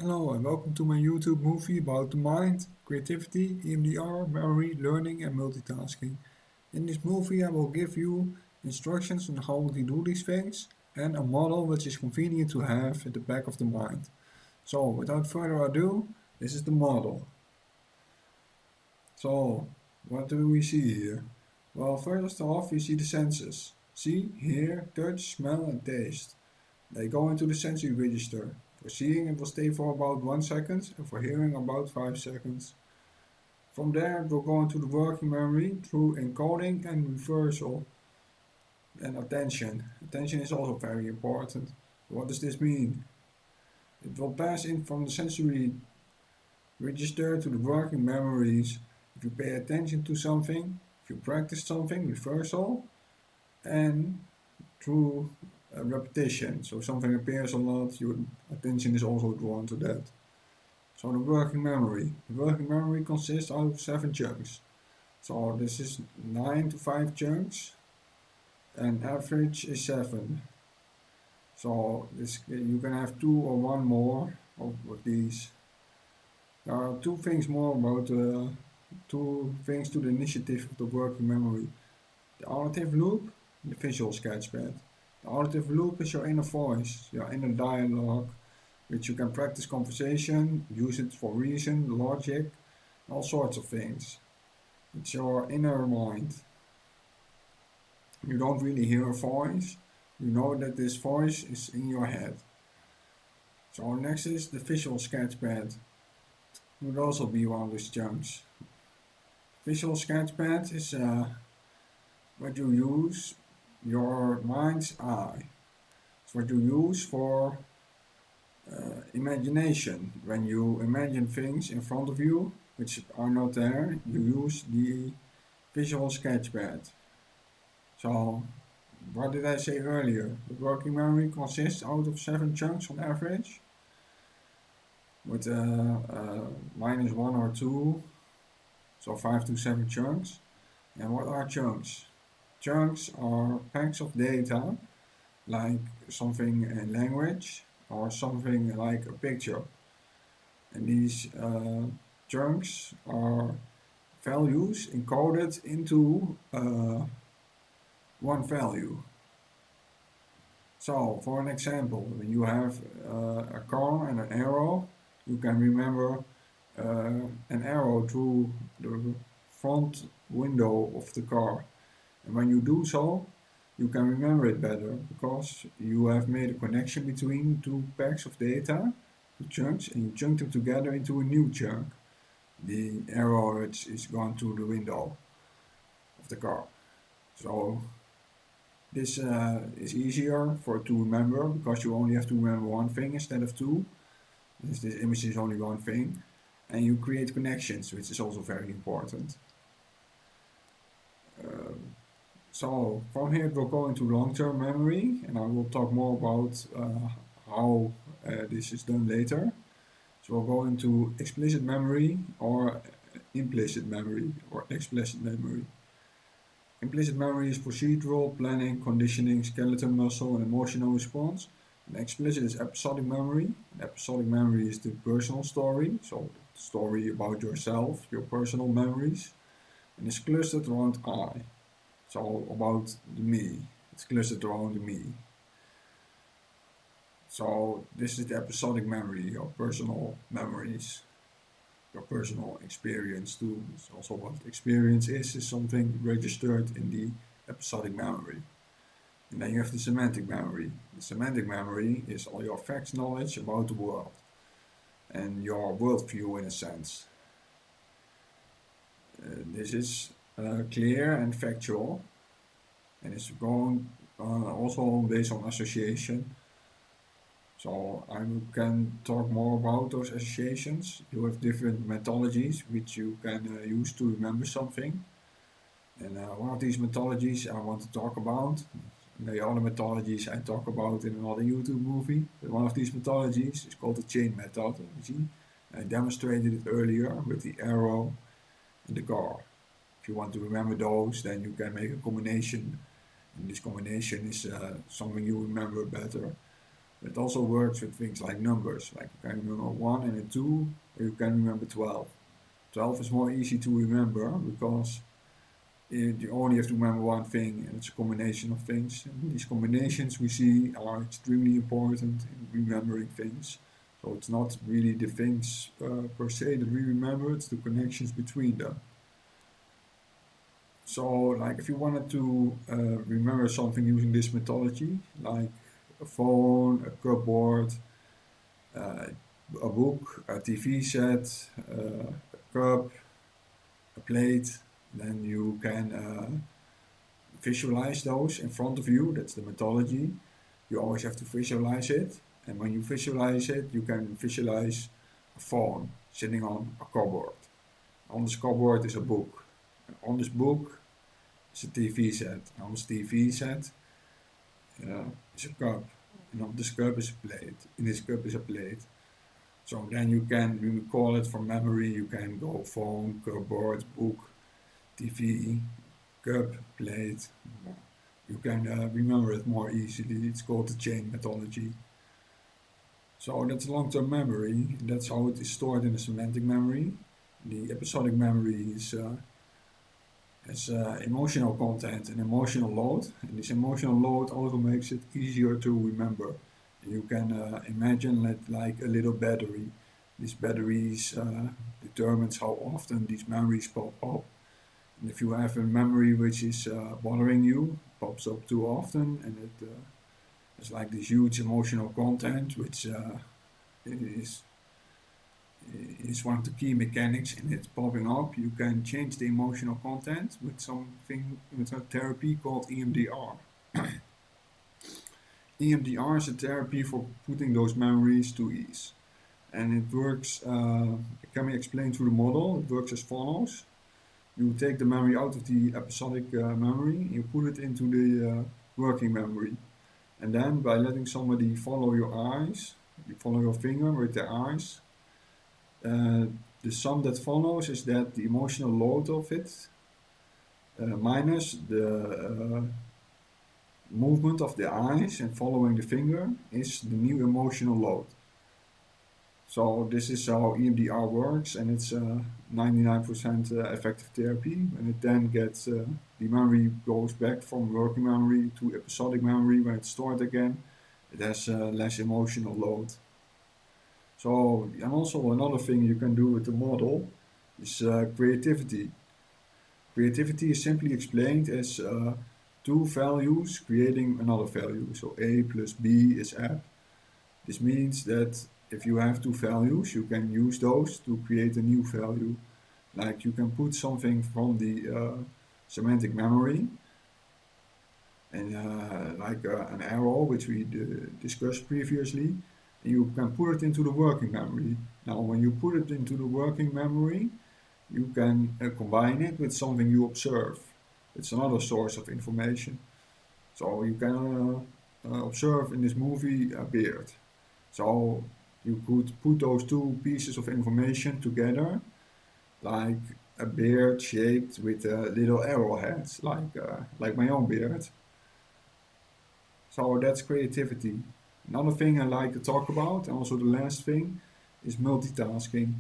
Hello and welcome to my YouTube movie about the mind, creativity, EMDR, memory, learning and multitasking. In this movie I will give you instructions on how to do these things and a model which is convenient to have at the back of the mind. So without further ado, this is the model. So what do we see here? Well, first off we see the senses. See, hear, touch, smell and taste. They go into the sensory register. For seeing it will stay for about 1 second and for hearing about 5 seconds. From there it will go into the working memory through encoding and reversal and attention. Attention is also very important. What does this mean? It will pass in from the sensory register to the working memories if you pay attention to something, if you practice something, reversal, and through repetition. So something appears a lot, your attention is also drawn to that. So the working memory. The working memory consists out of 7 chunks. So this is 9 to 5 chunks and average is 7. So this you can have 2 or 1 more of these. There are 2 things more about 2 things to the initiative of the working memory. The auditive loop, the visual sketchpad. The auditive loop is your inner voice, your inner dialogue, which you can practice conversation, use it for reason, logic, all sorts of things. It's your inner mind. You don't really hear a voice, you know that this voice is in your head. So next is the visual sketchpad. It would also be one of these chunks. Visual sketchpad is what you use your mind's eye. It's what you use for imagination. When you imagine things in front of you which are not there, you use the visual sketchpad. So, what did I say earlier? The working memory consists out of 7 chunks on average, with minus 1 or 2, so 5 to 7 chunks. And what are chunks? Chunks are packs of data, like something in language or something like a picture. And these chunks are values encoded into one value. So, for an example, when you have a car and an arrow, you can remember an arrow through the front window of the car. And when you do so, you can remember it better because you have made a connection between 2 packs of data, 2 chunks, and you chunk them together into a new chunk. The arrow is gone through the window of the car. So this is easier to remember because you only have to remember one thing instead of 2. This image is only one thing. And you create connections, which is also very important. So from here it will go into long-term memory, and I will talk more about how this is done later. So we'll go into explicit memory or implicit memory or explicit memory. Implicit memory is procedural, planning, conditioning, skeletal muscle and emotional response. And explicit is episodic memory. And episodic memory is the personal story, so the story about yourself, your personal memories. And it's clustered around I. It's all about the me. It's clustered around the me. So this is the episodic memory, your personal memories, your personal experience too. It's also what experience is something registered in the episodic memory. And then you have the semantic memory. The semantic memory is all your facts knowledge about the world and your worldview in a sense. This is clear and factual, and it's going also based on association. So I can talk more about those associations. You have different methodologies which you can use to remember something. And one of these methodologies I want to talk about. The other methodologies I talk about in another YouTube movie. But one of these methodologies is called the chain method. You see, I demonstrated it earlier with the arrow and the car. If you want to remember those, then you can make a combination. And this combination is something you remember better. It also works with things like numbers, like you can remember 1 and a 2, or you can remember 12. 12 is more easy to remember because you only have to remember one thing, and it's a combination of things. And these combinations we see are extremely important in remembering things. So it's not really the things per se that we remember, it's the connections between them. So, like, if you wanted to remember something using this methodology, like a phone, a cupboard, uh, a book, a TV set, a cup, a plate, then you can visualize those in front of you. That's the methodology. You always have to visualize it. And when you visualize it, you can visualize a phone sitting on a cupboard. On this cupboard is a book. And on this book is a TV set. And on this TV set is a cup. And on this cup is a plate. In this cup is a plate. So then you can recall it from memory. You can go phone, cupboard, book, TV, cup, plate. You can remember it more easily. It's called the chain methodology. So that's long-term memory. That's how it is stored in the semantic memory. The episodic memory is has emotional content and emotional load. And this emotional load also makes it easier to remember. You can imagine it like a little battery. These batteries determines how often these memories pop up. And if you have a memory which is bothering you, pops up too often, and it has like this huge emotional content, which is is one of the key mechanics in it popping up. You can change the emotional content with something with a therapy called EMDR. EMDR is a therapy for putting those memories to ease. And it works, it can be explained through the model. It works as follows. You take the memory out of the episodic memory, you put it into the working memory. And then by letting somebody follow your eyes, you follow your finger with their eyes, the sum that follows is that the emotional load of it minus the movement of the eyes and following the finger is the new emotional load. So this is how EMDR works, and it's 99% effective therapy. And it then gets the memory goes back from working memory to episodic memory when it's stored again. It has less emotional load. So, and also another thing you can do with the model is creativity. Creativity is simply explained as two values creating another value. So A plus B is app. This means that if you have two values, you can use those to create a new value. Like you can put something from the semantic memory and like an arrow, which we discussed previously, and you can put it into the working memory. Now, when you put it into the working memory, you can combine it with something you observe. It's another source of information. So you can observe in this movie a beard. So you could put those two pieces of information together, like a beard shaped with little arrowheads, like my own beard. So that's creativity. Another thing I like to talk about, and also the last thing, is multitasking.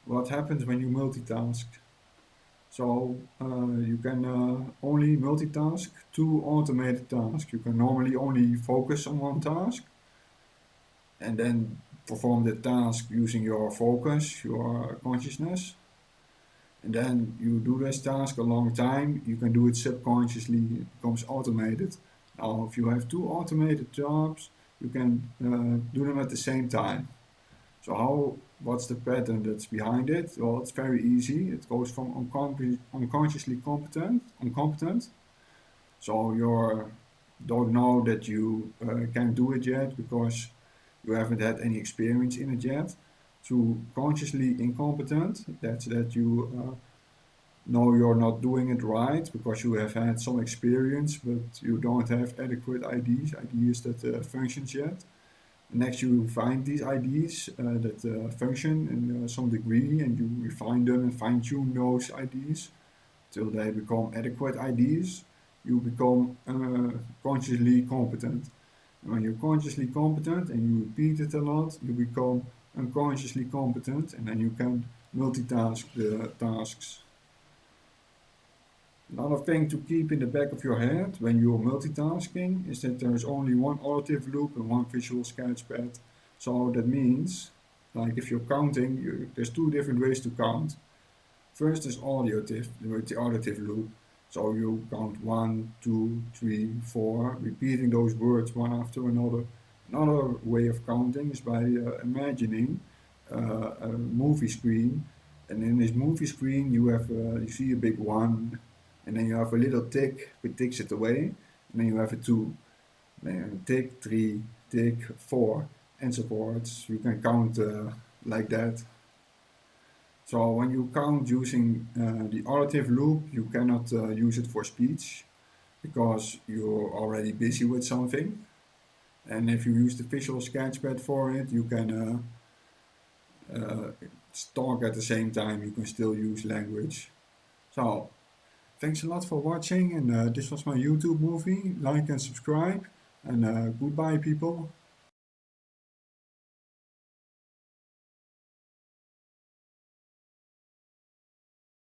What happens when you multitask? So you can only multitask two automated tasks. You can normally only focus on one task and then perform the task using your focus, your consciousness. And then you do this task a long time, you can do it subconsciously, it becomes automated. Now, if you have two automated jobs, you can do them at the same time. So what's the pattern that's behind it? Well, it's very easy. It goes from unconsciously incompetent. So you don't know that you can't do it yet because you haven't had any experience in it yet. To consciously incompetent, that's that you know you're not doing it right because you have had some experience, but you don't have adequate ideas that functions yet. Next, you find these ideas that function in some degree, and you refine them and fine tune those ideas till they become adequate ideas. You become consciously competent. When you're consciously competent and you repeat it a lot, you become unconsciously competent, and then you can multitask the tasks. Another thing to keep in the back of your head when you're multitasking is that there's only one auditive loop and one visual sketchpad. So that means, like if you're counting, there's two different ways to count. First is auditive, with the auditive loop. So you count 1, 2, 3, 4, repeating those words one after another. Another way of counting is by imagining a movie screen, and in this movie screen you see a big 1, and then you have a little tick which ticks it away, and then you have a 2, then tick 3, tick 4, and so forth. You can count like that. So when you count using the auditive loop, you cannot use it for speech because you're already busy with something. And if you use the visual sketchpad for it, you can talk at the same time. You can still use language. So thanks a lot for watching, and this was my YouTube movie. Like and subscribe, and goodbye, people.